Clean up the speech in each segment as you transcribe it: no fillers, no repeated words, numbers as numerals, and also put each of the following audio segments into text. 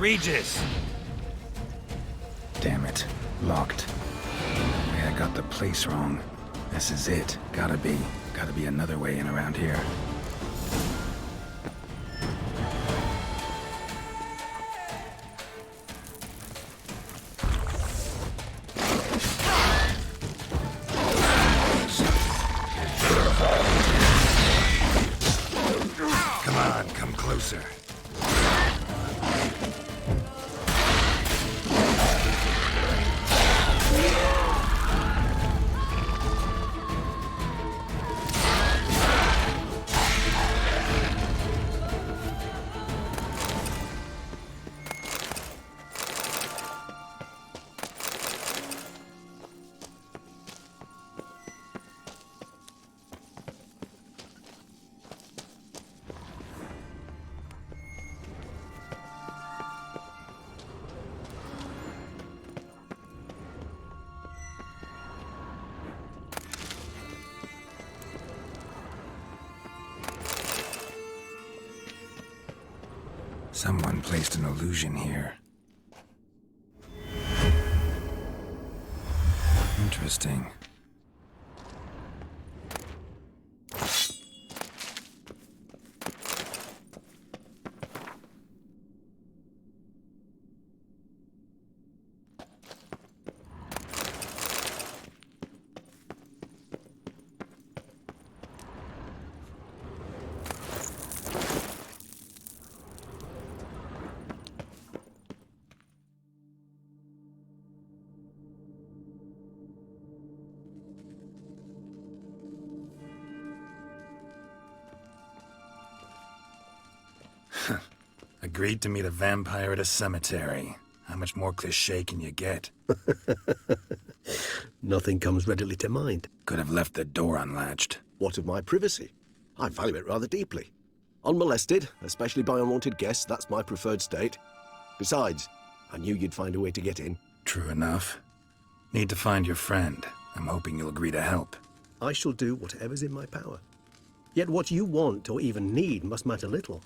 Regis! Damn it. Locked. Way I got the place wrong. This is it. Gotta be another way in around here. Come on, come closer. Someone placed an illusion here. Interesting. Agreed to meet a vampire at a cemetery. How much more cliché can you get? Nothing comes readily to mind. Could have left the door unlatched. What of my privacy? I value it rather deeply. Unmolested, especially by unwanted guests, that's my preferred state. Besides, I knew you'd find a way to get in. True enough. Need to find your friend. I'm hoping you'll agree to help. I shall do whatever's in my power. Yet what you want or even need must matter little.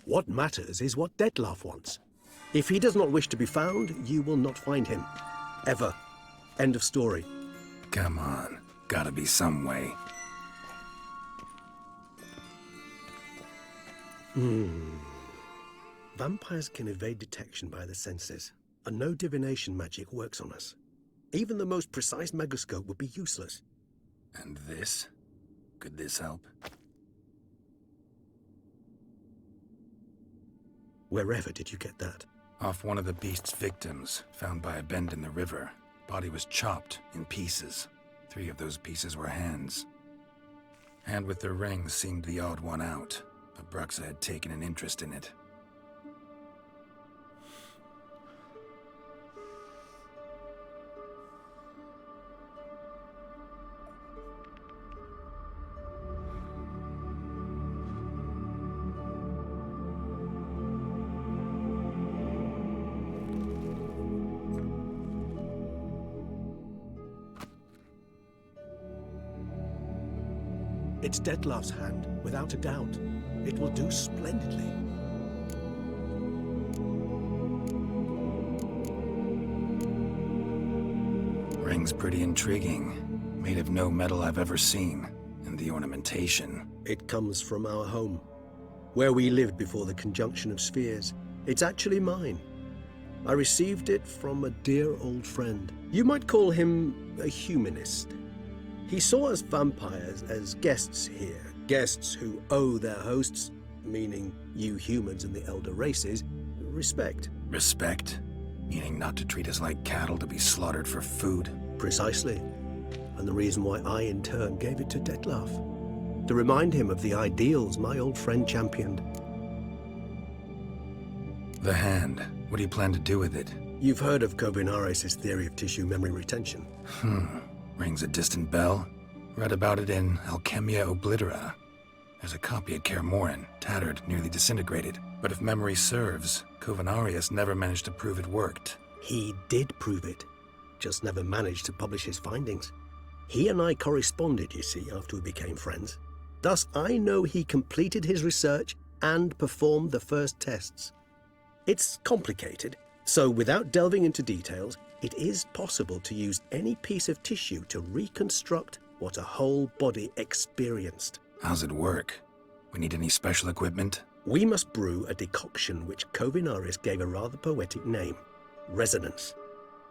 What matters is what Dettlaff wants. If he does not wish to be found, you will not find him. Ever. End of story. Come on. Gotta be some way. Vampires can evade detection by the senses, and no divination magic works on us. Even the most precise megascope would be useless. And this? Could this help? Wherever did you get that? Off one of the beast's victims, found by a bend in the river. Body was chopped in pieces. 3 of those pieces were hands. Hand with the ring seemed the odd one out, but Bruxa had taken an interest in it. It's Dettlaff's hand, without a doubt. It will do splendidly. Ring's pretty intriguing. Made of no metal I've ever seen. And the ornamentation. It comes from our home, where we lived before the conjunction of spheres. It's actually mine. I received it from a dear old friend. You might call him a humanist. He saw us vampires as guests here, guests who owe their hosts, meaning you humans and the elder races, respect. Respect? Meaning not to treat us like cattle to be slaughtered for food? Precisely. And the reason why I, in turn, gave it to Dettlaff. To remind him of the ideals my old friend championed. The hand. What do you plan to do with it? You've heard of Kovinares' theory of tissue memory retention. Rings a distant bell. Read about it in Alchemia Oblitera. There's a copy at Kaer Morhen, tattered, nearly disintegrated. But if memory serves, Kovinares never managed to prove it worked. He did prove it, just never managed to publish his findings. He and I corresponded, you see, after we became friends. Thus, I know he completed his research and performed the first tests. It's complicated, so without delving into details, it is possible to use any piece of tissue to reconstruct what a whole body experienced. How's it work? We need any special equipment? We must brew a decoction which Covinaris gave a rather poetic name, resonance.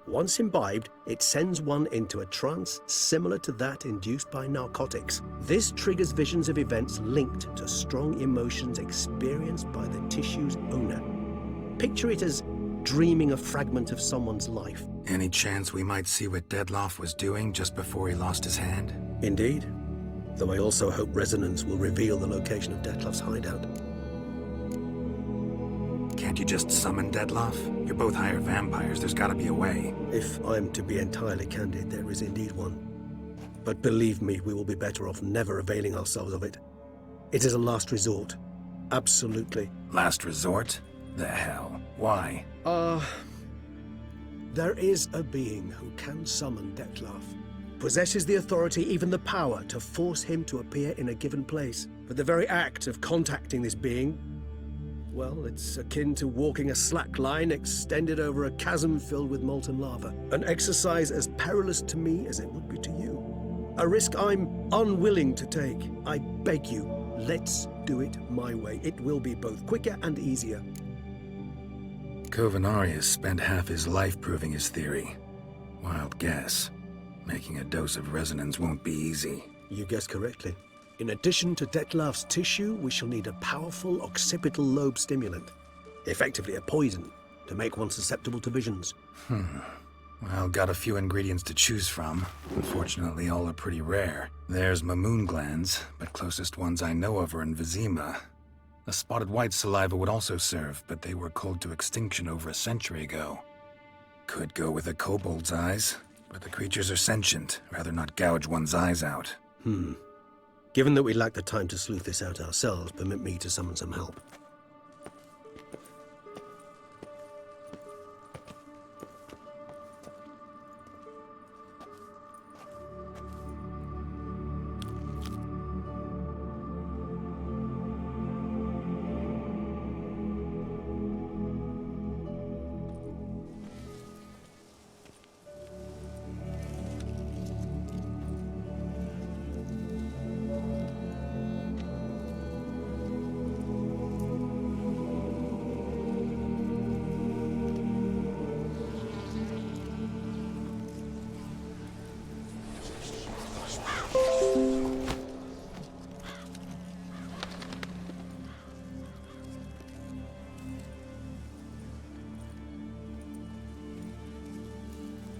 Once imbibed, it sends one into a trance similar to that induced by narcotics. This triggers visions of events linked to strong emotions experienced by the tissue's owner. Picture it as dreaming a fragment of someone's life. Any chance we might see what Dettlaff was doing just before he lost his hand? Indeed. Though I also hope resonance will reveal the location of Dettlaff's hideout. Can't you just summon Dettlaff? You're both hired vampires. There's gotta be a way. If I'm to be entirely candid, there is indeed one. But believe me, we will be better off never availing ourselves of it. It is a last resort. Absolutely. Last resort? The hell? Why? There is a being who can summon Dettlaff. Possesses the authority, even the power, to force him to appear in a given place. But the very act of contacting this being, well, it's akin to walking a slack line extended over a chasm filled with molten lava. An exercise as perilous to me as it would be to you. A risk I'm unwilling to take. I beg you, let's do it my way. It will be both quicker and easier. Covinaris spent half his life proving his theory. Wild guess. Making a dose of resonance won't be easy. You guessed correctly. In addition to Dettlaff's tissue, we shall need a powerful occipital lobe stimulant. Effectively a poison, to make one susceptible to visions. Well, got a few ingredients to choose from. Unfortunately, all are pretty rare. There's Mamoon glands, but closest ones I know of are in Vizima. The spotted white saliva would also serve, but they were cold to extinction over a century ago. Could go with a kobold's eyes, but the creatures are sentient. Rather not gouge one's eyes out. Given that we lack the time to sleuth this out ourselves, permit me to summon some help.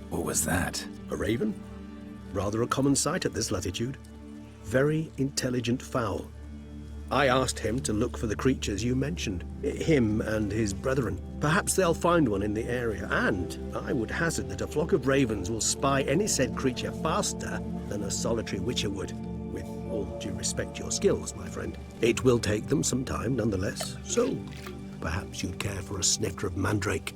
What was that? A raven? Rather a common sight at this latitude. Very intelligent fowl. I asked him to look for the creatures you mentioned. Him and his brethren. Perhaps they'll find one in the area, and I would hazard that a flock of ravens will spy any said creature faster than a solitary witcher would. With all due respect to your skills, my friend. It will take them some time, nonetheless. So, perhaps you'd care for a snifter of mandrake.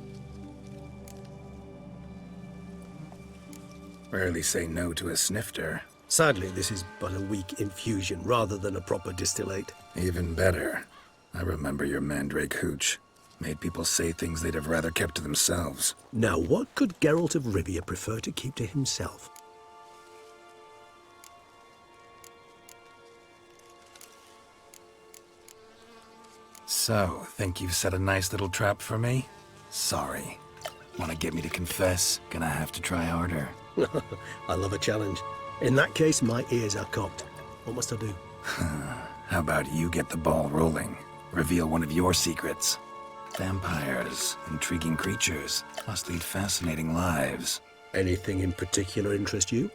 Rarely say no to a snifter. Sadly, this is but a weak infusion rather than a proper distillate. Even better. I remember your mandrake hooch. Made people say things they'd have rather kept to themselves. Now, what could Geralt of Rivia prefer to keep to himself? So, think you've set a nice little trap for me? Sorry. Want to get me to confess? Gonna have to try harder. I love a challenge. In that case, my ears are cocked. What must I do? How about you get the ball rolling? Reveal one of your secrets. Vampires, intriguing creatures, must lead fascinating lives. Anything in particular interest you?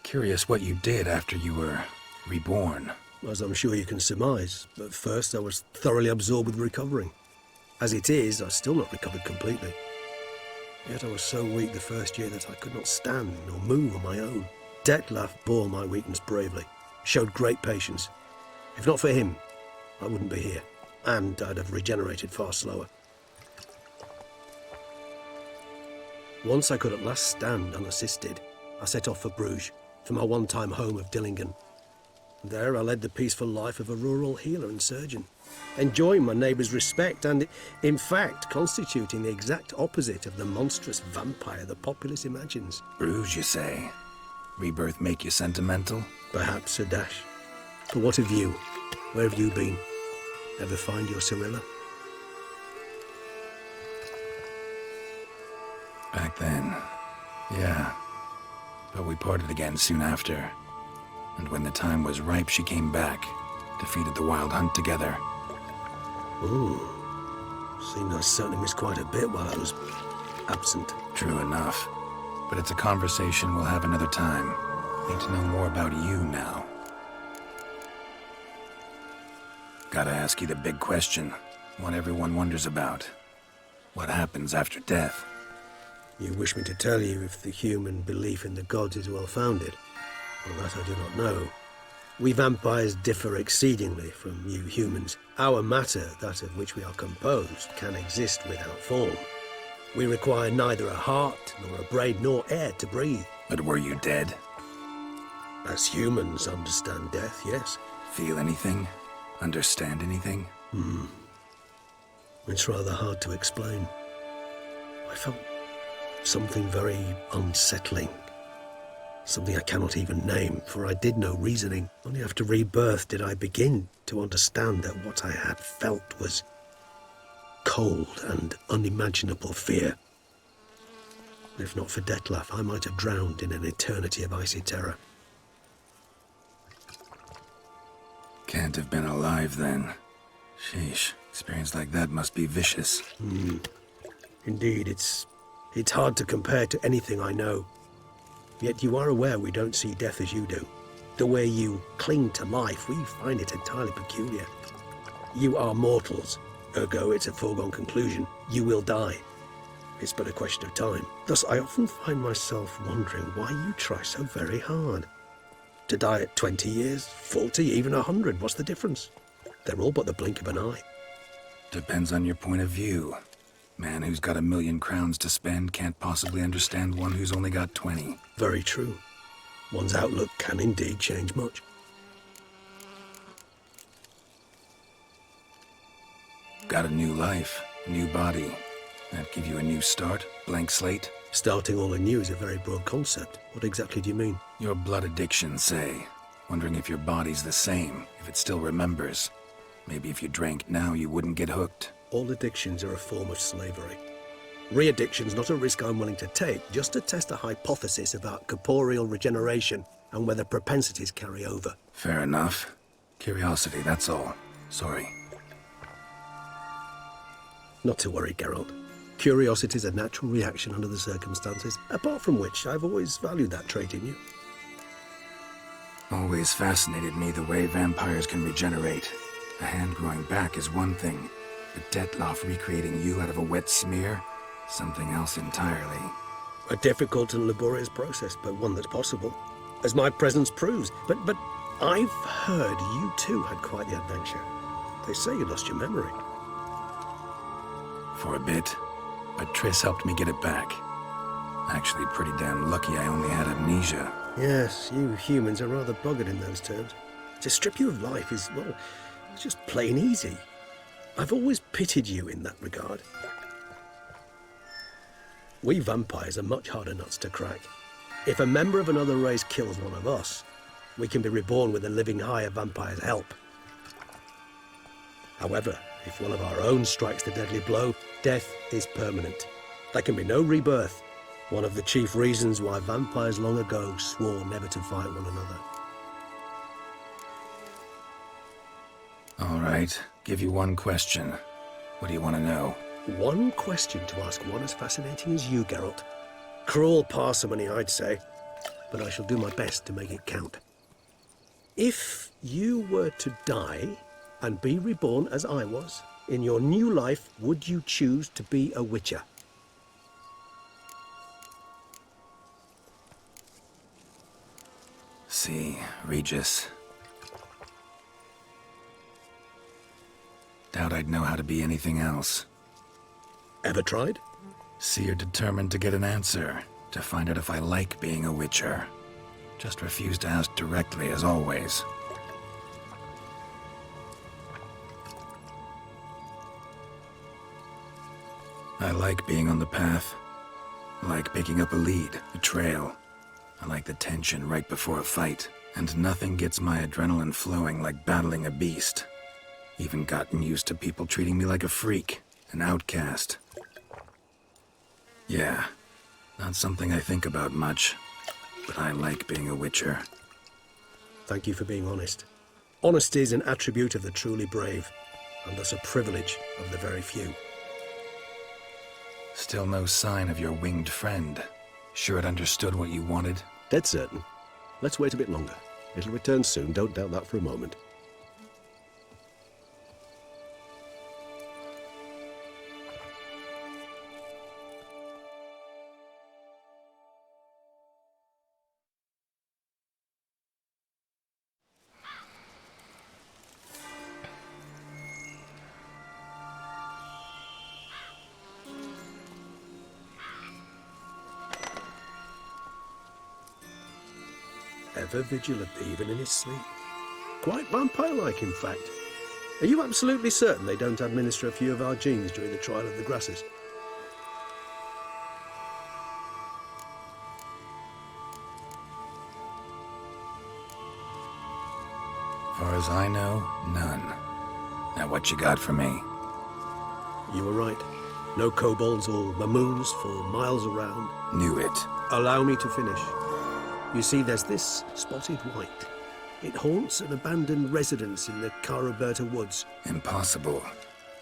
Curious what you did after you were reborn. As I'm sure you can surmise, at first I was thoroughly absorbed with recovering. As it is, I've still not recovered completely. Yet I was so weak the first year that I could not stand or move on my own. Dettlaff bore my weakness bravely, showed great patience. If not for him, I wouldn't be here, and I'd have regenerated far slower. Once I could at last stand unassisted, I set off for Bruges, for my one-time home of Dillingen. There I led the peaceful life of a rural healer and surgeon, enjoying my neighbours' respect and, in fact, constituting the exact opposite of the monstrous vampire the populace imagines. Bruges, you say? Rebirth make you sentimental? Perhaps a dash. But what of you? Where have you been? Ever find your Cyrilla? Back then, yeah. But we parted again soon after. And when the time was ripe, she came back, defeated the Wild Hunt together. Ooh. Seemed I certainly missed quite a bit while I was absent. True enough. But it's a conversation we'll have another time. Need to know more about you now. Gotta ask you the big question. One everyone wonders about. What happens after death? You wish me to tell you if the human belief in the gods is well-founded? Well, that I do not know. We vampires differ exceedingly from you humans. Our matter, that of which we are composed, can exist without form. We require neither a heart, nor a brain, nor air to breathe. But were you dead? As humans understand death, yes. Feel anything? Understand anything? It's rather hard to explain. I felt something very unsettling. Something I cannot even name, for I did no reasoning. Only after rebirth did I begin to understand that what I had felt was cold and unimaginable fear. If not for Dettlaff, I might have drowned in an eternity of icy terror. Can't have been alive then. Sheesh, experience like that must be vicious. Indeed, it's hard to compare to anything I know. Yet you are aware we don't see death as you do. The way you cling to life, we find it entirely peculiar. You are mortals, ergo it's a foregone conclusion. You will die. It's but a question of time. Thus, I often find myself wondering why you try so very hard. To die at 20 years, 40, even 100, what's the difference? They're all but the blink of an eye. Depends on your point of view. Man who's got 1,000,000 crowns to spend can't possibly understand one who's only got 20. Very true. One's outlook can indeed change much. Got a new life, new body. That give you a new start, blank slate? Starting all anew is a very broad concept. What exactly do you mean? Your blood addiction, say. Wondering if your body's the same, if it still remembers. Maybe if you drank now, you wouldn't get hooked. All addictions are a form of slavery. Re-addiction's not a risk I'm willing to take, just to test a hypothesis about corporeal regeneration and whether propensities carry over. Fair enough. Curiosity, that's all. Sorry. Not to worry, Geralt. Curiosity's a natural reaction under the circumstances, apart from which I've always valued that trait in you. Always fascinated me the way vampires can regenerate. A hand growing back is one thing, but Dettlaff recreating you out of a wet smear? Something else entirely. A difficult and laborious process, but one that's possible, as my presence proves. But I've heard you too had quite the adventure. They say you lost your memory. For a bit, but Triss helped me get it back. Actually, pretty damn lucky I only had amnesia. Yes, you humans are rather buggered in those terms. To strip you of life is, well, it's just plain easy. I've always pitied you in that regard. We vampires are much harder nuts to crack. If a member of another race kills one of us, we can be reborn with a living higher vampire's help. However, if one of our own strikes the deadly blow, death is permanent. There can be no rebirth. One of the chief reasons why vampires long ago swore never to fight one another. All right, give you one question. What do you want to know? One question to ask one as fascinating as you, Geralt. Cruel parsimony, I'd say, but I shall do my best to make it count. If you were to die and be reborn as I was, in your new life, would you choose to be a witcher? See, Regis. Doubt I'd know how to be anything else. Ever tried? See, you're determined to get an answer. to find out if I like being a witcher. Just refuse to ask directly, as always. I like being on the path. I like picking up a lead, a trail. I like the tension right before a fight. And nothing gets my adrenaline flowing like battling a beast. Even gotten used to people treating me like a freak, an outcast. Yeah, not something I think about much, but I like being a witcher. Thank you for being honest. Honesty is an attribute of the truly brave, and thus a privilege of the very few. Still no sign of your winged friend. Sure it understood what you wanted? Dead certain. Let's wait a bit longer. It'll return soon, don't doubt that for a moment. Ever vigilant, even in his sleep. Quite vampire-like, in fact. Are you absolutely certain they don't administer a few of our genes during the trial of the grasses? Far as I know, none. Now what you got for me? You were right. No kobolds or mamoons for miles around. Knew it. Allow me to finish. You see, there's this spotted white. It haunts an abandoned residence in the Caraberta woods. Impossible.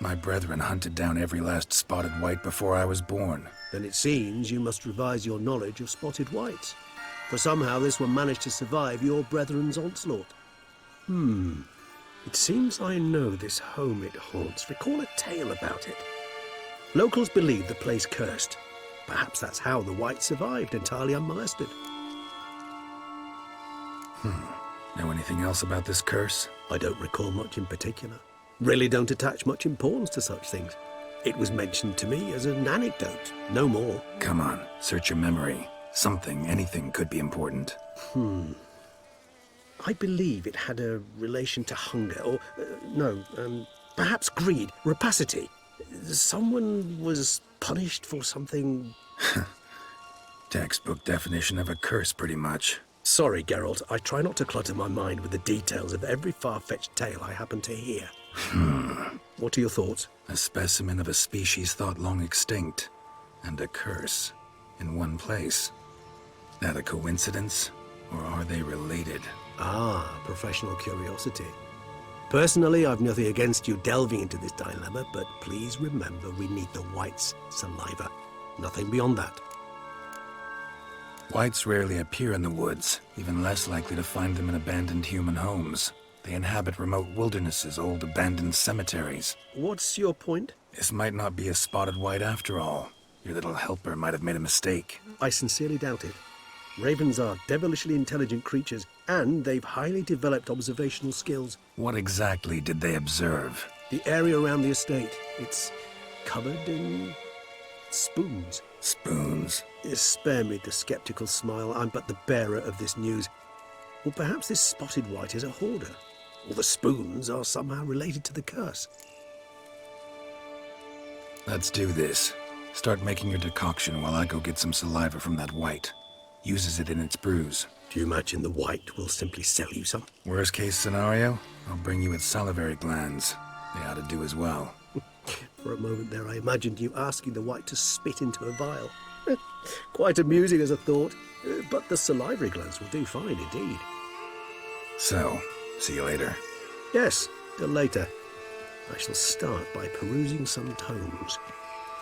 My brethren hunted down every last spotted white before I was born. Then it seems you must revise your knowledge of spotted whites. For somehow this one managed to survive your brethren's onslaught. It seems I know this home it haunts. Recall a tale about it. Locals believe the place cursed. Perhaps that's how the white survived, entirely unmolested. Know anything else about this curse? I don't recall much in particular. Really don't attach much importance to such things. It was mentioned to me as an anecdote, no more. Come on, search your memory. Something, anything could be important. I believe it had a relation to hunger, or, perhaps greed, rapacity. Someone was punished for something... Textbook definition of a curse, pretty much. Sorry, Geralt, I try not to clutter my mind with the details of every far-fetched tale I happen to hear. What are your thoughts? A specimen of a species thought long extinct, and a curse, in one place. That a coincidence, or are they related? Ah, professional curiosity. Personally, I've nothing against you delving into this dilemma, but please remember we need the white's saliva. Nothing beyond that. Whites rarely appear in the woods, even less likely to find them in abandoned human homes. They inhabit remote wildernesses, old abandoned cemeteries. What's your point? This might not be a spotted white after all. Your little helper might have made a mistake. I sincerely doubt it. Ravens are devilishly intelligent creatures, and they've highly developed observational skills. What exactly did they observe? The area around the estate, it's covered in spoons. Spoons? Spare me the skeptical smile. I'm but the bearer of this news. Or perhaps this spotted white is a hoarder. Or the spoons are somehow related to the curse. Let's do this. Start making your decoction while I go get some saliva from that white. Uses it in its brews. Do you imagine the white will simply sell you some? Worst case scenario, I'll bring you its salivary glands. They ought to do as well. For a moment there, I imagined you asking the white to spit into a vial. Quite amusing as a thought, but the salivary glands will do fine indeed. So, see you later. Yes, till later. I shall start by perusing some tomes.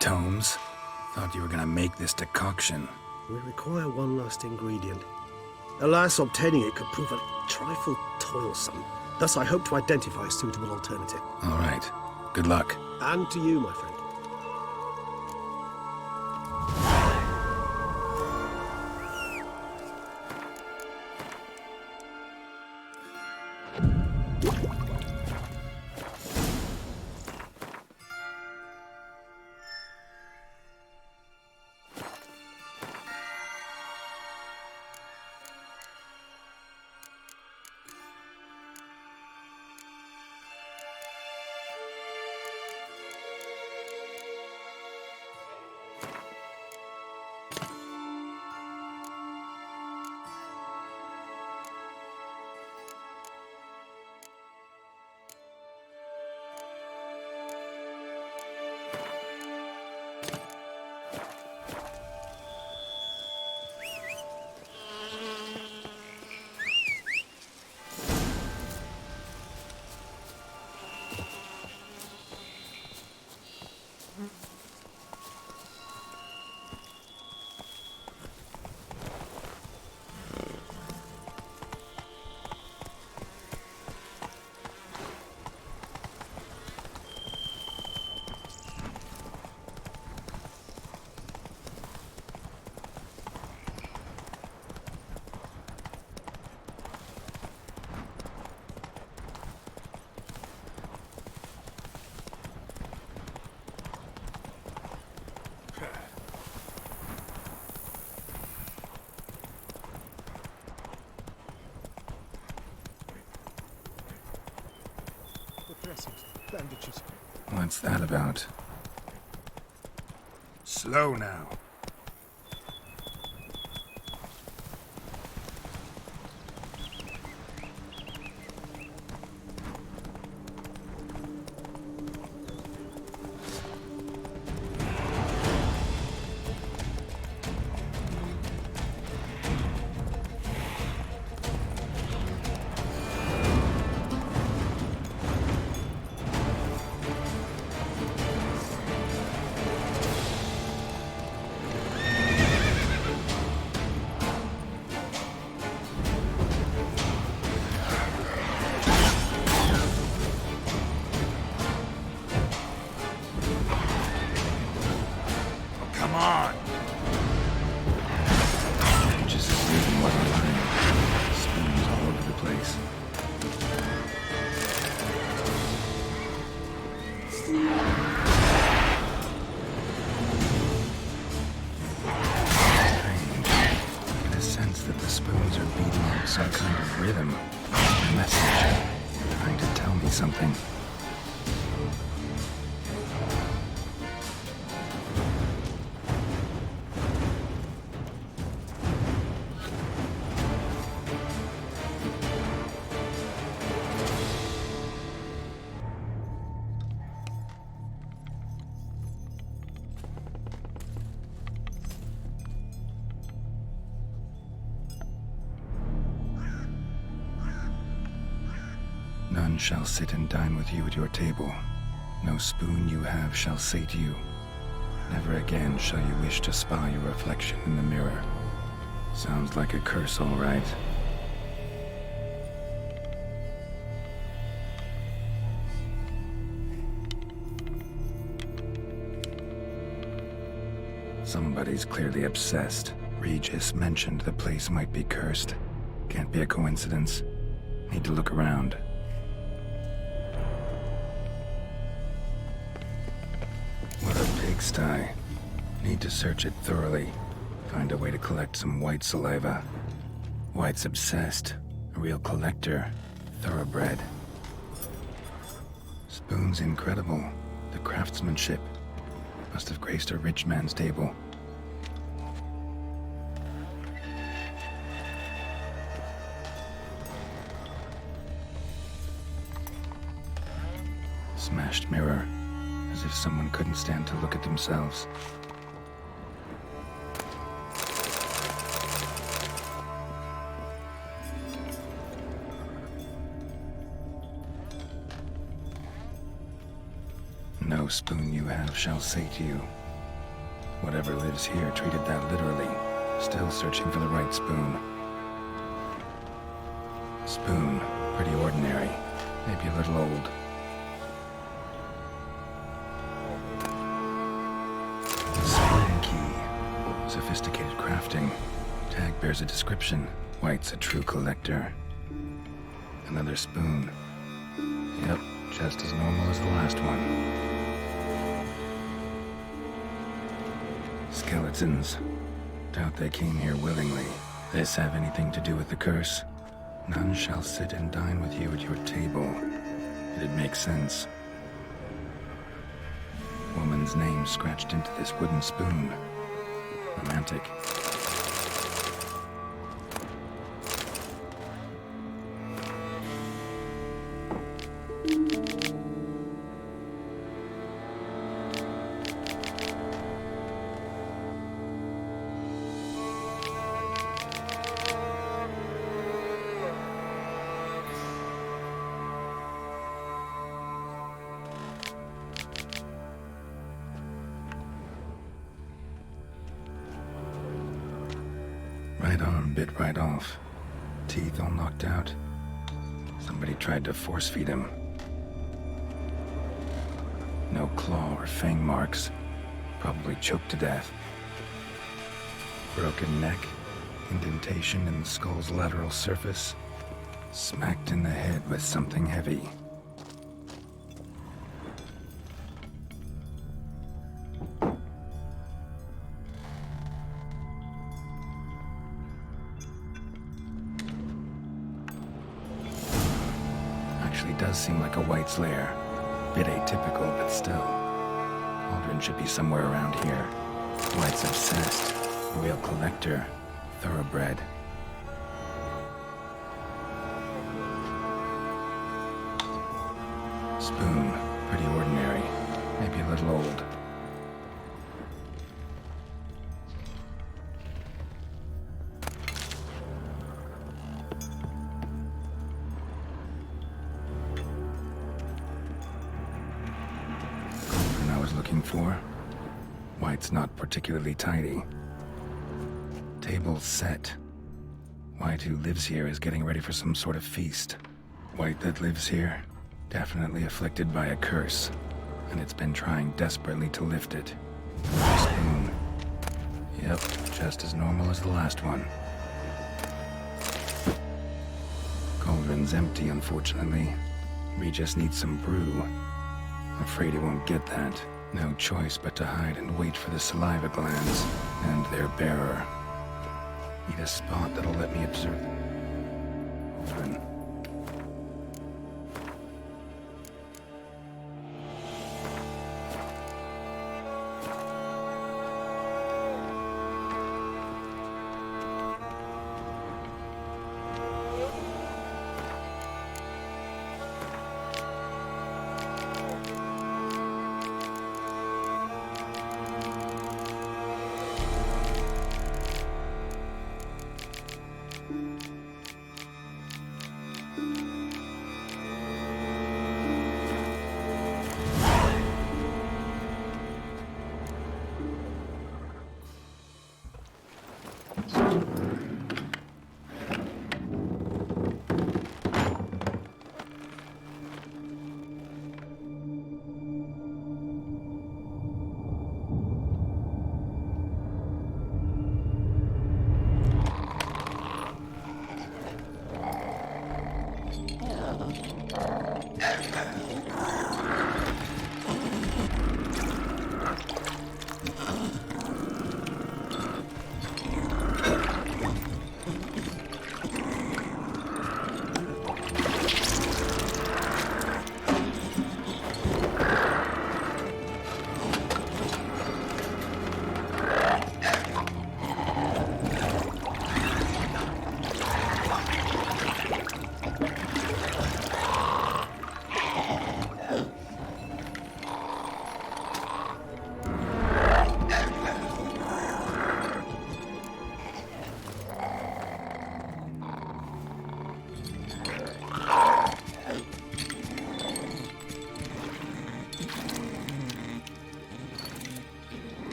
Tomes? Thought you were gonna make this decoction. We require one last ingredient. Alas, obtaining it could prove a trifle toilsome. Thus, I hope to identify a suitable alternative. All right. Good luck. And to you, my friend. Bandages. What's that about? Slow now. Come on! Just moving one line. Spoons all over the place. Strange. I get a sense that the spoons are beating out some kind of rhythm. A message. Trying to tell me something. None shall sit and dine with you at your table. No spoon you have shall say to you, never again shall you wish to spy your reflection in the mirror. Sounds like a curse, all right. Somebody's clearly obsessed. Regis mentioned the place might be cursed. Can't be a coincidence. Need to look around. What a pigsty. Need to search it thoroughly. Find a way to collect some white saliva. White's obsessed. A real collector. Thoroughbred. Spoon's incredible. The craftsmanship. Must have graced a rich man's table. Smashed mirror. As if someone couldn't stand to look at themselves. No spoon you have shall say to you. Whatever lives here treated that literally. Still searching for the right spoon. Spoon, pretty ordinary. Maybe a little old. Spoon key. Sophisticated crafting. Tag bears a description. White's a true collector. Another spoon. Yep, just as normal as the last one. Skeletons. Doubt they came here willingly. This have anything to do with the curse? None shall sit and dine with you at your table. It'd make sense. Woman's name scratched into this wooden spoon. Romantic. right arm bit right off. Teeth all knocked out. Somebody tried to force feed him. No claw or fang marks. Probably choked to death. Broken neck. Indentation in the skull's lateral surface. Smacked in the head with something heavy. Actually does seem like a White's lair. Bit atypical, but still. Aldrin should be somewhere around here. White's obsessed. A real collector. Thoroughbred. Spoon. Pretty ordinary. Maybe a little old. Cauldron I was looking for. White's not particularly tidy. Table's set. White, who lives here, is getting ready for some sort of feast. White that lives here, definitely afflicted by a curse, and it's been trying desperately to lift it. Spoon. Yep, just as normal as the last one. Cauldron's empty, unfortunately. We just need some brew. Afraid he won't get that. No choice but to hide and wait for the saliva glands and their bearer. Need a spot that'll let me observe. Cauldron.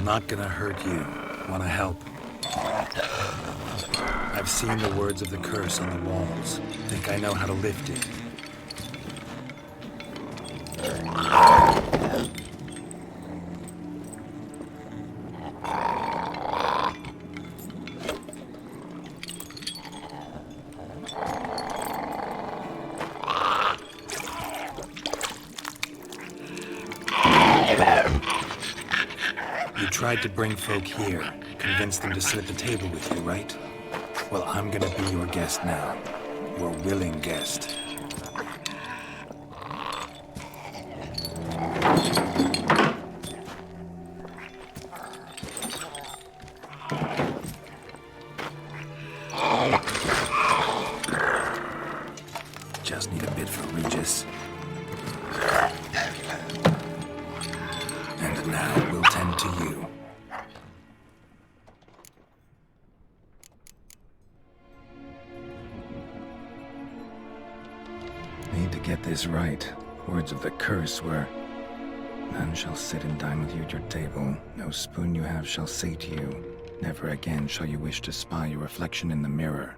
Not gonna hurt you. Wanna help? I've seen the words of the curse on the walls. Think I know how to lift it. You tried to bring folk here, convince them to sit at the table with you, right? Well, I'm gonna be your guest now. Your willing guest. Just need a bit for Regis. And now we'll tend to you. this right. Words of the curse were, "None shall sit and dine with you at your table. No spoon you have shall sate you. Never again shall you wish to spy your reflection in the mirror."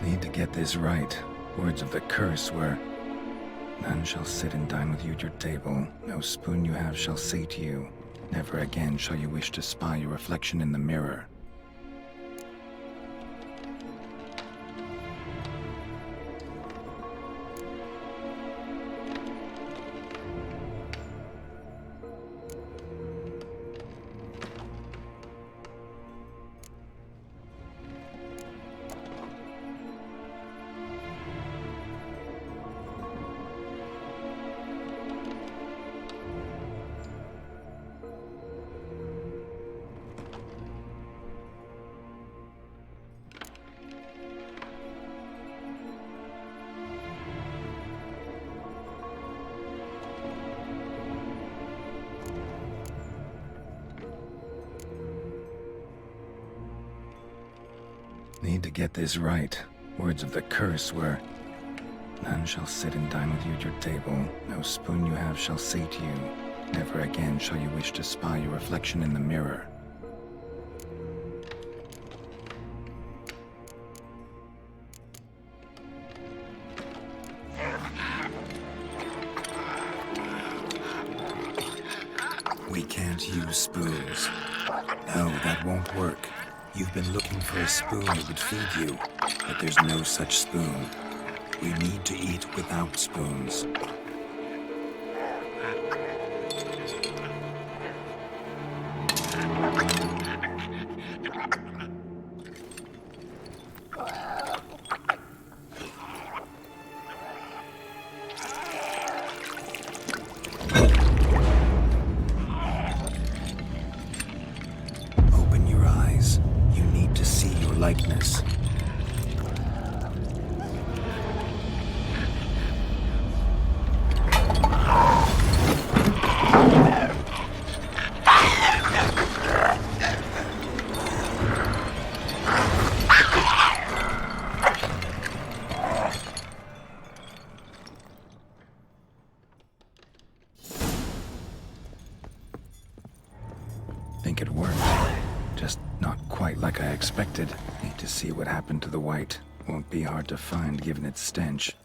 Need to get this right. Words of the curse were, "None shall sit and dine with you at your table. No spoon you have shall sate you. Never again shall you wish to spy your reflection in the mirror." Need to get this right. Words of the curse were, "None shall sit and dine with you at your table. No spoon you have shall sate you. Never again shall you wish to spy your reflection in the mirror." We can't use spoons. No, that won't work. You've been looking for a spoon that would feed you, but there's no such spoon. We need to eat without spoons. Open your eyes. You need to see your likeness. Think it worked. Just not quite like I expected. Need to see what happened to the white. Won't be hard to find given its stench.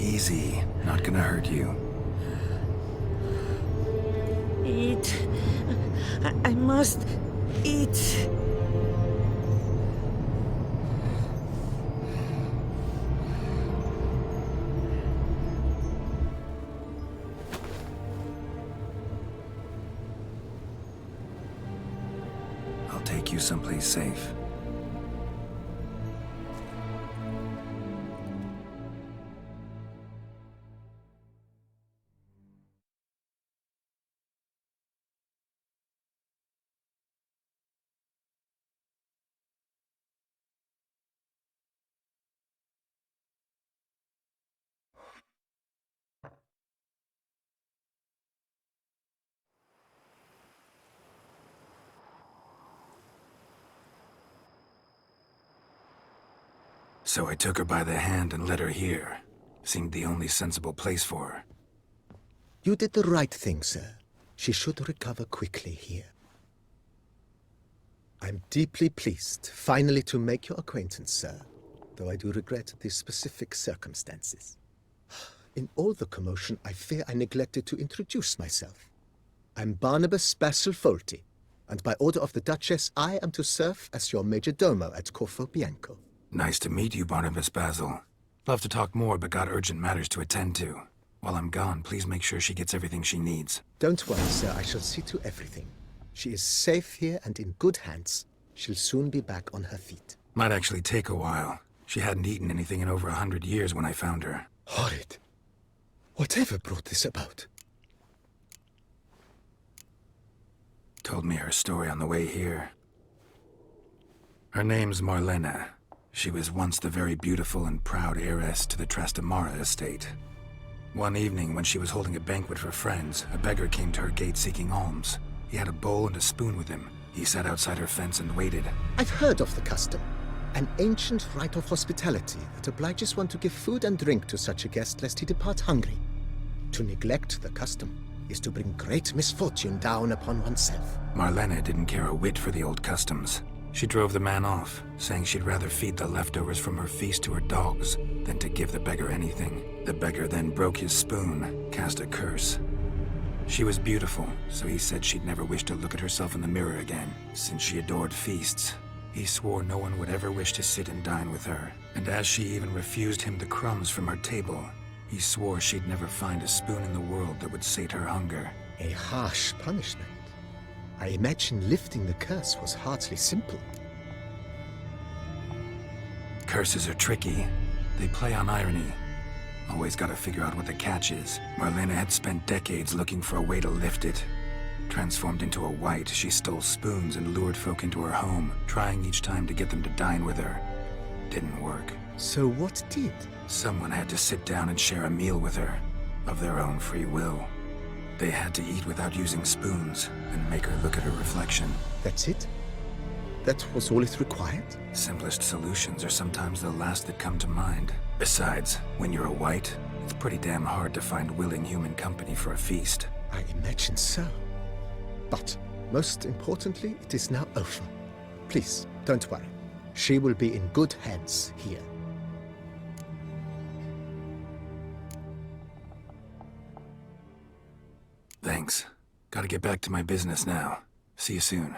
Easy. Not gonna hurt you. Eat. I must eat. I'll take you someplace safe. So I took her by the hand and led her here. Seemed the only sensible place for her. You did the right thing, sir. She should recover quickly here. I'm deeply pleased, finally, to make your acquaintance, sir, though I do regret the specific circumstances. In all the commotion, I fear I neglected to introduce myself. I'm Barnabas Basil Folty, and by order of the Duchess, I am to serve as your major domo at Corfo Bianco. Nice to meet you, Barnabas Basil. Love to talk more, but got urgent matters to attend to. While I'm gone, please make sure she gets everything she needs. Don't worry, sir. I shall see to everything. She is safe here and in good hands. She'll soon be back on her feet. Might actually take a while. She hadn't eaten anything in over 100 years when I found her. Horrid. Whatever brought this about? Told me her story on the way here. Her name's Marlena. She was once the very beautiful and proud heiress to the Trastamara estate. One evening, when she was holding a banquet for friends, a beggar came to her gate seeking alms. He had a bowl and a spoon with him. He sat outside her fence and waited. I've heard of the custom. An ancient rite of hospitality that obliges one to give food and drink to such a guest lest he depart hungry. To neglect the custom is to bring great misfortune down upon oneself. Marlena didn't care a whit for the old customs. She drove the man off, saying she'd rather feed the leftovers from her feast to her dogs than to give the beggar anything. The beggar then broke his spoon, cast a curse. She was beautiful, so he said she'd never wish to look at herself in the mirror again. Since she adored feasts, he swore no one would ever wish to sit and dine with her. And as she even refused him the crumbs from her table, he swore she'd never find a spoon in the world that would sate her hunger. A harsh punishment. I imagine lifting the curse was hardly simple. Curses are tricky. They play on irony. Always gotta figure out what the catch is. Marlena had spent decades looking for a way to lift it. Transformed into a wight, she stole spoons and lured folk into her home, trying each time to get them to dine with her. Didn't work. So what did? Someone had to sit down and share a meal with her, of their own free will. They had to eat without using spoons, and make her look at her reflection. That's it? That was all it required? Simplest solutions are sometimes the last that come to mind. Besides, when you're a wight, it's pretty damn hard to find willing human company for a feast. I imagine so. But, most importantly, it is now over. Please, don't worry. She will be in good hands here. Thanks. Gotta get back to my business now. See you soon.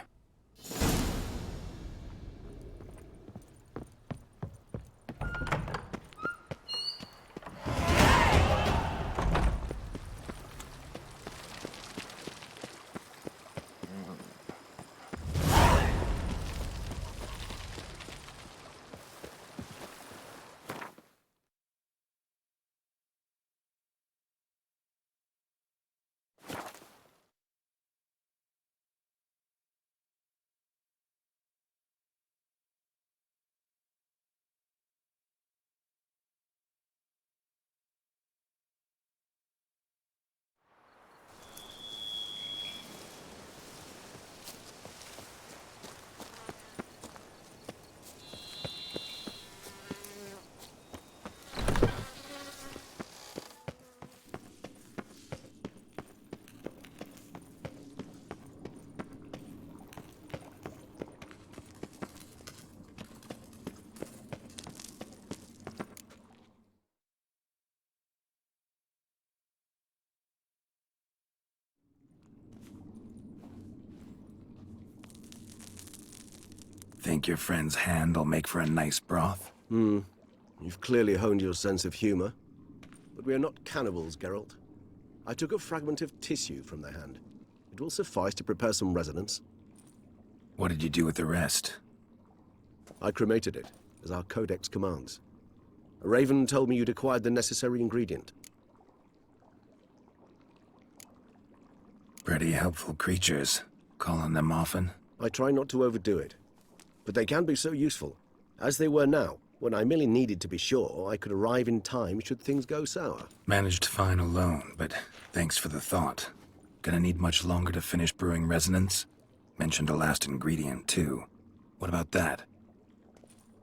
Think your friend's hand will make for a nice broth? You've clearly honed your sense of humor. But we are not cannibals, Geralt. I took a fragment of tissue from the hand. It will suffice to prepare some resonance. What did you do with the rest? I cremated it, as our codex commands. A raven told me you'd acquired the necessary ingredient. Pretty helpful creatures. Call on them often? I try not to overdo it. But they can be so useful, as they were now, when I merely needed to be sure I could arrive in time should things go sour. Managed fine alone, but thanks for the thought. Gonna need much longer to finish brewing resonance? Mentioned a last ingredient, too. What about that?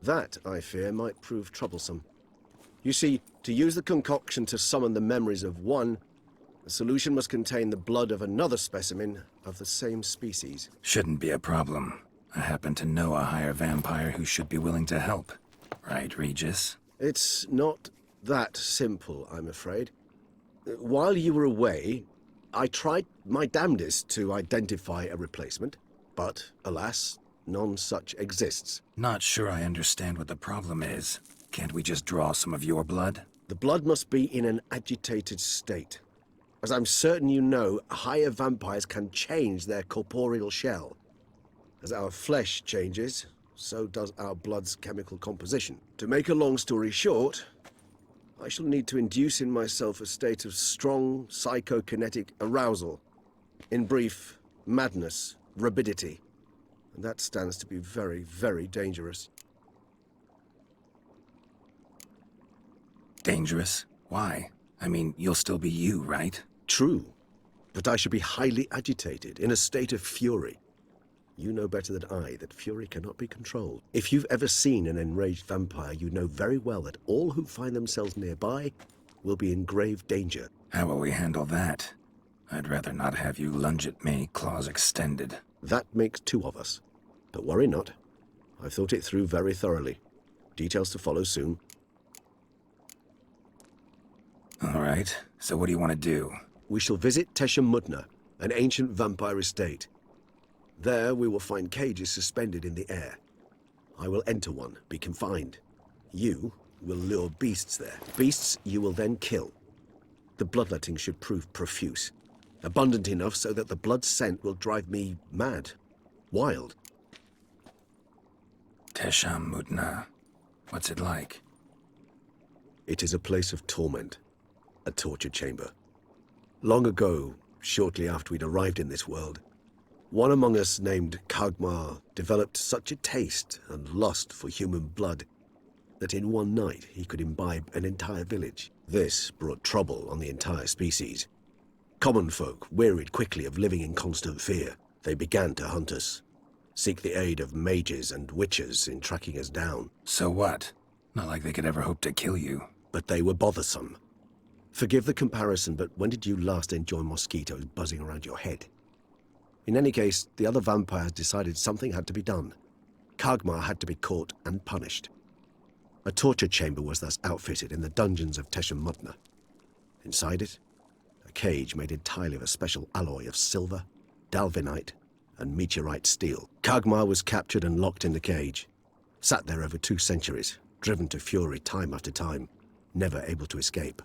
That, I fear, might prove troublesome. You see, to use the concoction to summon the memories of one, the solution must contain the blood of another specimen of the same species. Shouldn't be a problem. I happen to know a higher vampire who should be willing to help. Right, Regis? It's not that simple, I'm afraid. While you were away, I tried my damnedest to identify a replacement, but, alas, none such exists. Not sure I understand what the problem is. Can't we just draw some of your blood? The blood must be in an agitated state. As I'm certain you know, higher vampires can change their corporeal shell. As our flesh changes, so does our blood's chemical composition. To make a long story short, I shall need to induce in myself a state of strong psychokinetic arousal. In brief, madness, rabidity. And that stands to be very, very dangerous. Dangerous? Why? I mean, you'll still be you, right? True, but I should be highly agitated, in a state of fury. You know better than I that fury cannot be controlled. If you've ever seen an enraged vampire, you know very well that all who find themselves nearby will be in grave danger. How will we handle that? I'd rather not have you lunge at me, claws extended. That makes two of us. But worry not. I've thought it through very thoroughly. Details to follow soon. All right, so what do you want to do? We shall visit Teshem Mutna, an ancient vampire estate. There we will find cages suspended in the air. I will enter one, be confined. You will lure beasts there. Beasts you will then kill. The bloodletting should prove profuse. Abundant enough so that the blood scent will drive me mad. Wild. Teshem Mutna. What's it like? It is a place of torment. A torture chamber. Long ago, shortly after we'd arrived in this world, one among us named Kagmar developed such a taste and lust for human blood that in one night he could imbibe an entire village. This brought trouble on the entire species. Common folk wearied quickly of living in constant fear. They began to hunt us, seek the aid of mages and witches in tracking us down. So what? Not like they could ever hope to kill you. But they were bothersome. Forgive the comparison, but when did you last enjoy mosquitoes buzzing around your head? In any case, the other vampires decided something had to be done. Kagmar had to be caught and punished. A torture chamber was thus outfitted in the dungeons of Teshem Mutna. Inside it, a cage made entirely of a special alloy of silver, dalvinite, and meteorite steel. Kagmar was captured and locked in the cage. Sat there over 2 centuries, driven to fury time after time, never able to escape.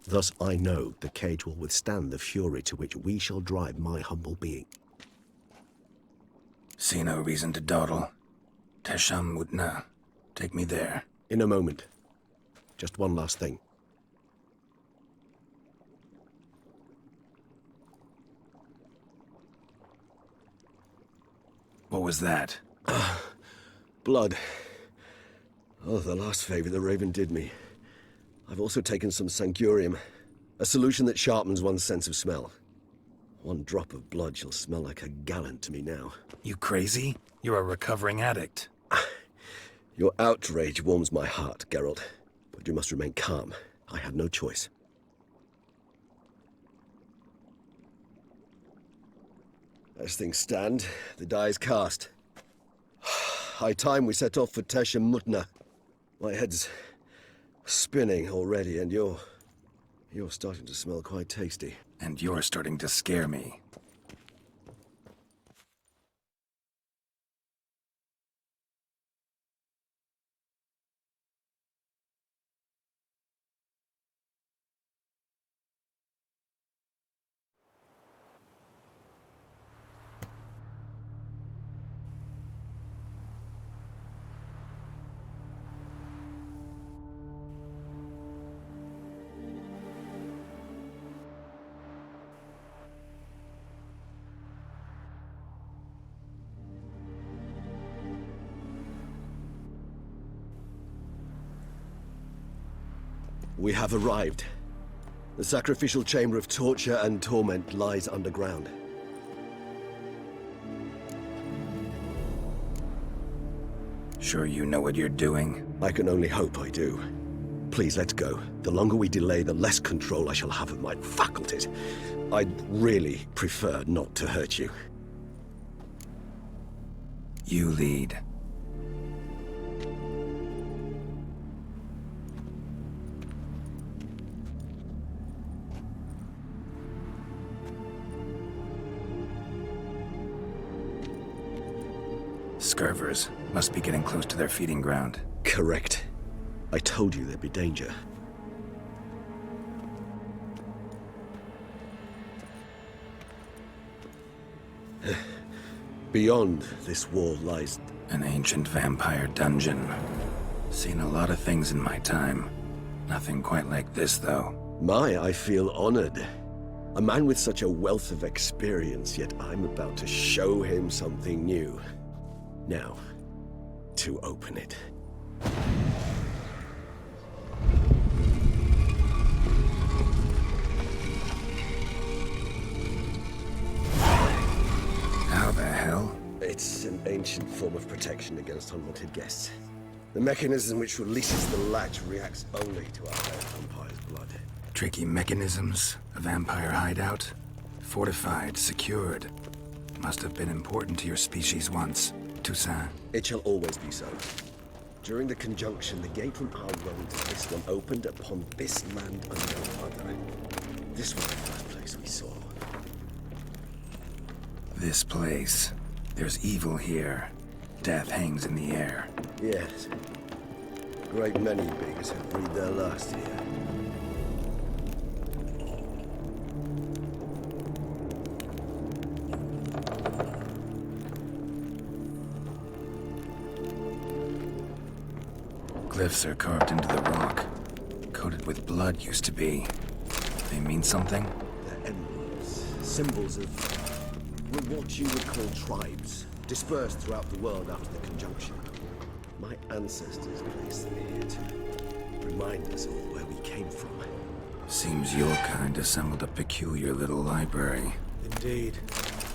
Thus I know the cage will withstand the fury to which we shall drive my humble being. See no reason to dawdle. Teshem Mutna. Take me there. In a moment. Just one last thing. What was that? Blood. Oh, the last favor the Raven did me. I've also taken some Sancurium, a solution that sharpens one's sense of smell. One drop of blood shall smell like a gallon to me now. You crazy? You're a recovering addict. Your outrage warms my heart, Geralt. But you must remain calm. I had no choice. As things stand, the die is cast. High time we set off for Teshem Mutna. My head's spinning already, and you're starting to smell quite tasty. And you're starting to scare me. We have arrived. The sacrificial chamber of torture and torment lies underground. Sure you know what you're doing? I can only hope I do. Please, let's go. The longer we delay, the less control I shall have of my faculties. I'd really prefer not to hurt you. You lead. Scurvers must be getting close to their feeding ground. Correct. I told you there'd be danger. Beyond this wall lies... An ancient vampire dungeon. Seen a lot of things in my time. Nothing quite like this, though. I feel honored. A man with such a wealth of experience, yet I'm about to show him something new. Now, to open it. How the hell? It's an ancient form of protection against unwanted guests. The mechanism which releases the latch reacts only to our vampire's blood. Tricky mechanisms, a vampire hideout. Fortified, secured. Must have been important to your species once, Toussaint. It shall always be so. During the conjunction, the gate from our realm to this one opened upon this land and no other. This was the first place we saw. This place. There's evil here. Death hangs in the air. Yes. A great many beings have breathed their last here. Glyphs are carved into the rock. Coated with blood used to be. They mean something? They're emblems, symbols of what you would call tribes, dispersed throughout the world after the conjunction. My ancestors placed them here to remind us of where we came from. Seems your kind assembled a peculiar little library. Indeed,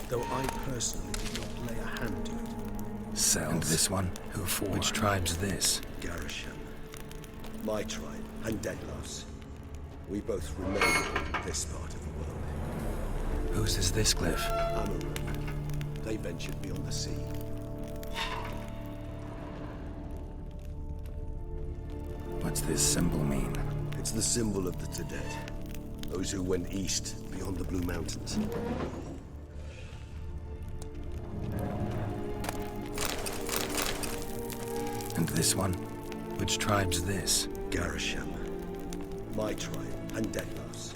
though I personally did not lay a hand to it. Cells. And this one? Who for? Which tribe's this? Garisham, my tribe, and Dettlaff's. We both remain in this part of the world. Whose is this glyph? Amaru. They ventured beyond the sea. What's this symbol mean? It's the symbol of the Tedet, those who went east beyond the Blue Mountains. And this one? Which tribe's this? Garisham, my tribe, and Dettlaff's.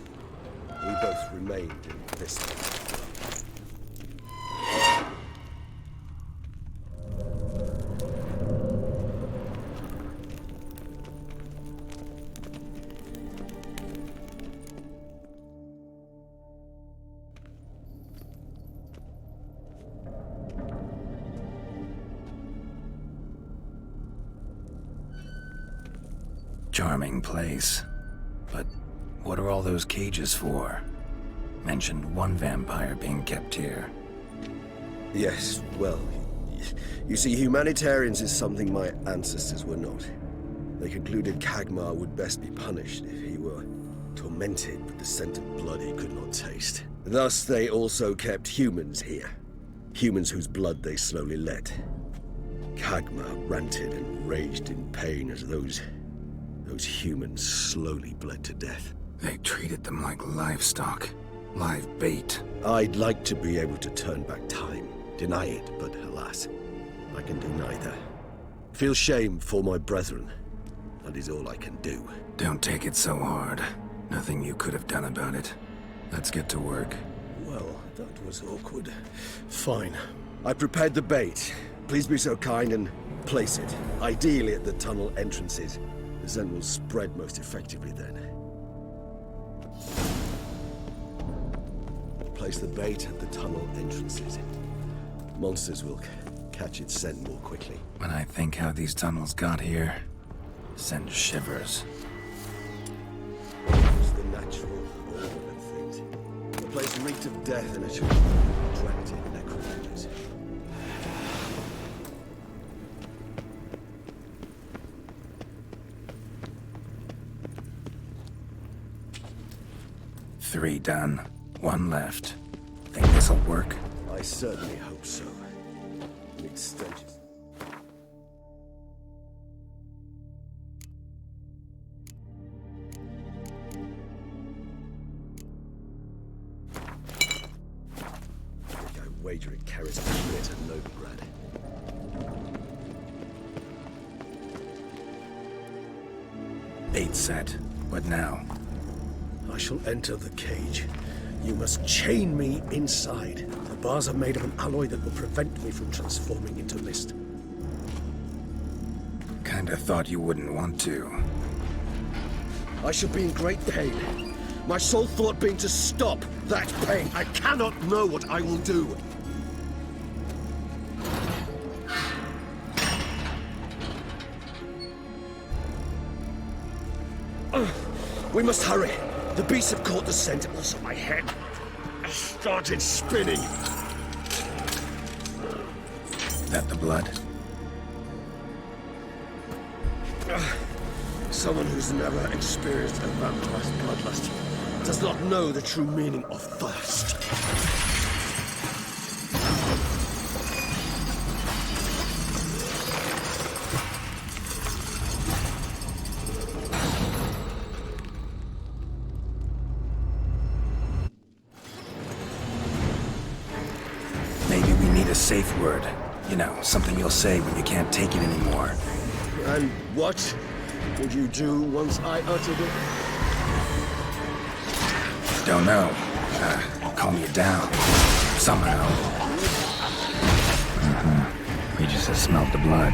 We both remained in this part. Charming place. But what are all those cages for? Mentioned one vampire being kept here. Yes, well, you see, humanitarians is something my ancestors were not. They concluded Kagmar would best be punished if he were tormented with the scent of blood he could not taste. Thus, they also kept humans here. Humans whose blood they slowly let. Kagmar ranted and raged in pain as those humans slowly bled to death. They treated them like livestock. Live bait. I'd like to be able to turn back time, deny it, but alas, I can do neither. Feel shame for my brethren. That is all I can do. Don't take it so hard. Nothing you could have done about it. Let's get to work. Well, that was awkward. Fine. I prepared the bait. Please be so kind and place it, ideally at the tunnel entrances. The scent will spread most effectively then. Place the bait at the tunnel entrances. Monsters will catch its scent more quickly. When I think how these tunnels got here, send shivers. It's the natural order of things. The place reeked of death and it attracted necrophagers. 3 done. 1 left. Think this'll work? I certainly hope so. Mid-stages. I wager it carries a clear to Novigrad. Bait set. What now? I shall enter the cage. You must chain me inside. The bars are made of an alloy that will prevent me from transforming into mist. Kinda thought you wouldn't want to. I shall be in great pain. My sole thought being to stop that pain. I cannot know what I will do. We must hurry. The beasts have caught the scent, also my head has started spinning. That the blood? Someone who's never experienced a vampire's bloodlust does not know the true meaning of thirst. Maybe we need a safe word. You know, something you'll say when you can't take it anymore. And what would you do once I uttered it? Don't know. Calm you down. Somehow. We just have smelled the blood.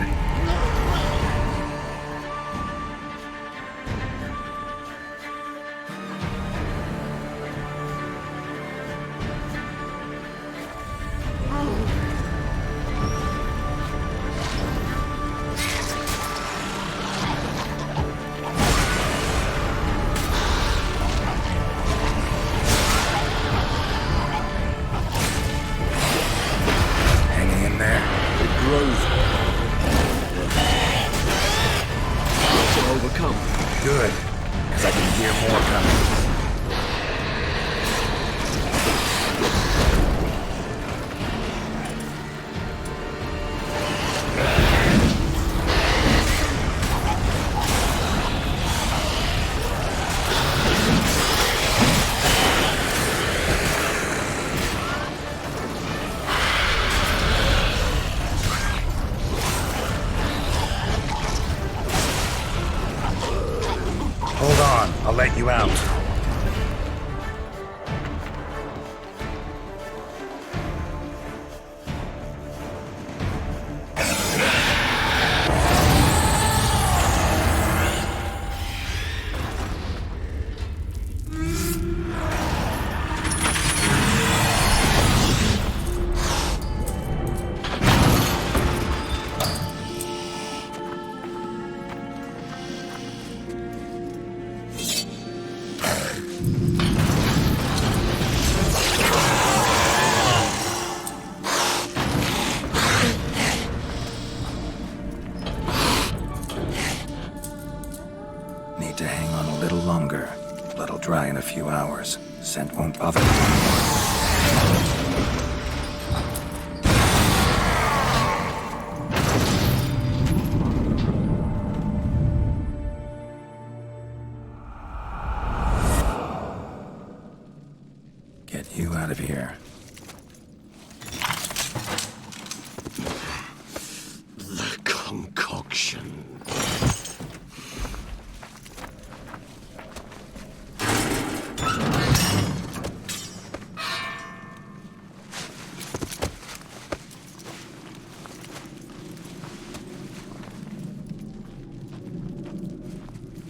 Good, because I can hear more coming. Hold on, I'll let you out. Need to hang on a little longer. Blood'll dry in a few hours. Scent won't bother me anymore. Get you out of here. The concoction.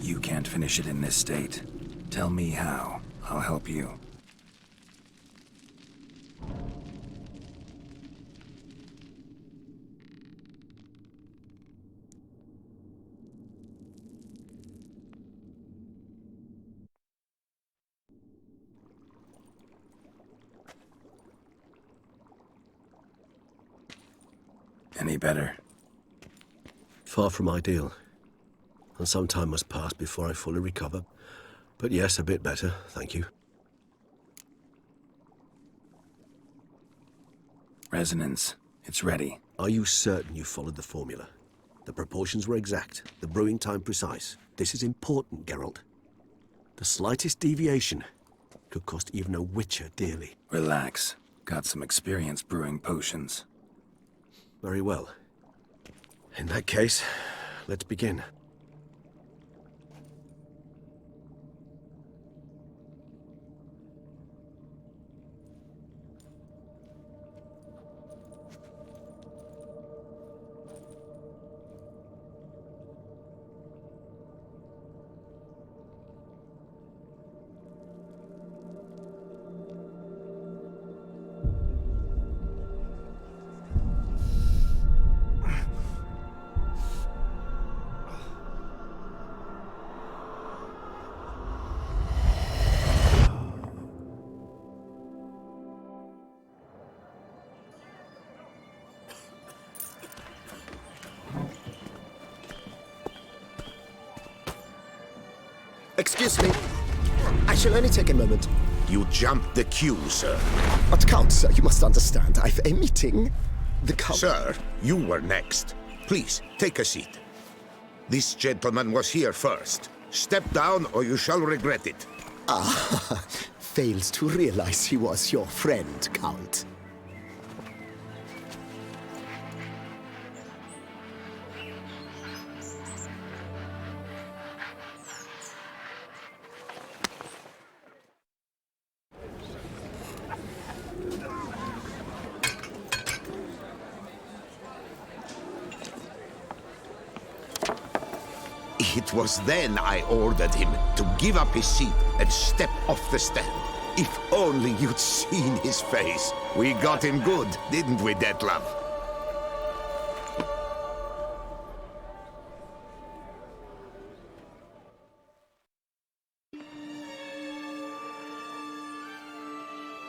You can't finish it in this state. Tell me how. I'll help you. Any better? Far from ideal. And some time must pass before I fully recover. But yes, a bit better, thank you. Resonance. It's ready. Are you certain you followed the formula? The proportions were exact, the brewing time precise. This is important, Geralt. The slightest deviation could cost even a witcher dearly. Relax. Got some experience brewing potions. Very well. In that case, let's begin. Excuse me. I shall only take a moment. You jumped the queue, sir. But Count, sir, you must understand. I've a meeting. The Count... Sir, you were next. Please, take a seat. This gentleman was here first. Step down or you shall regret it. Ah, fails to realize he was your friend, Count. It was then I ordered him to give up his seat and step off the stand. If only you'd seen his face. We got him good, didn't we, Dettlaff?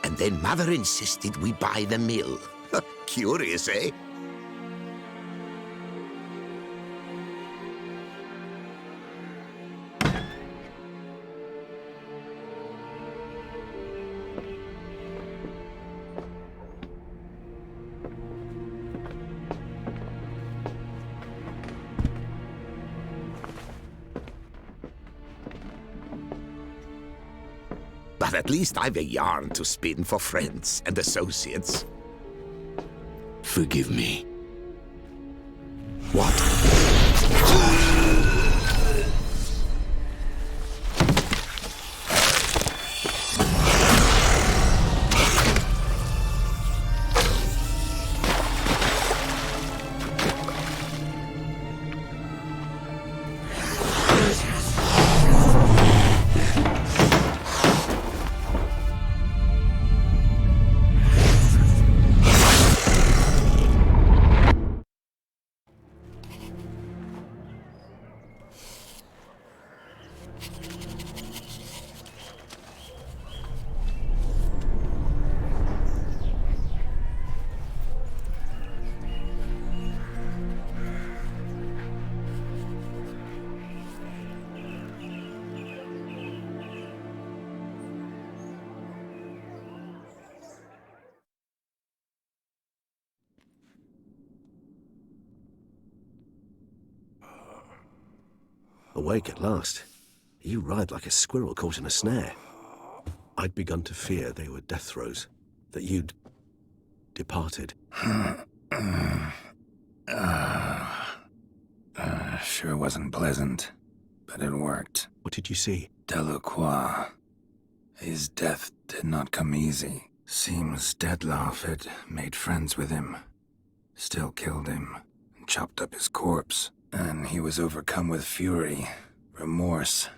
And then Mother insisted we buy the mill. Curious, eh? But at least I've a yarn to spin for friends and associates. Forgive me. What? Awake at last. You ride like a squirrel caught in a snare. I'd begun to fear they were death throes, that you'd departed. Sure wasn't pleasant, but it worked. What did you see? Dettlaff. His death did not come easy. Seems Dettlaff had made friends with him, still killed him, and chopped up his corpse. And he was overcome with fury, remorse,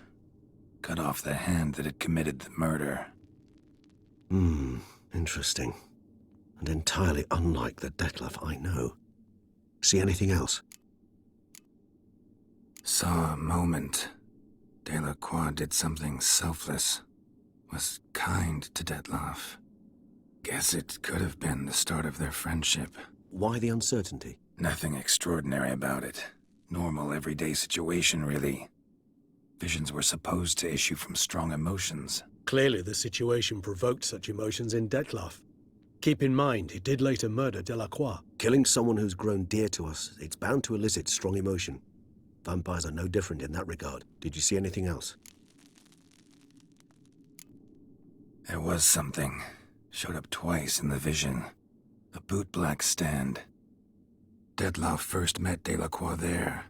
cut off the hand that had committed the murder. Interesting. And entirely unlike the Dettlaff I know. See anything else? Saw a moment. Dettlaff did something selfless. Was kind to Dettlaff. Guess it could have been the start of their friendship. Why the uncertainty? Nothing extraordinary about it. Normal, everyday situation, really. Visions were supposed to issue from strong emotions. Clearly the situation provoked such emotions in Dettlaff. Keep in mind, he did later murder Delacroix. Killing someone who's grown dear to us, it's bound to elicit strong emotion. Vampires are no different in that regard. Did you see anything else? There was something. Showed up twice in the vision. A bootblack stand. Dettlaff first met Delacroix there.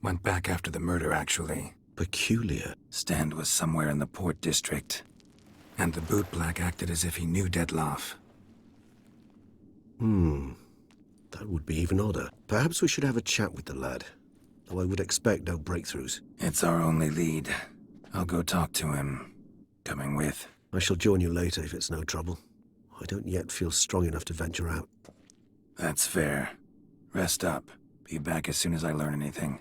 Went back after the murder, actually. Peculiar. Stand was somewhere in the port district. And the bootblack acted as if he knew Dettlaff. That would be even odder. Perhaps we should have a chat with the lad. Though I would expect no breakthroughs. It's our only lead. I'll go talk to him. Coming with? I shall join you later if it's no trouble. I don't yet feel strong enough to venture out. That's fair. Rest up. Be back as soon as I learn anything.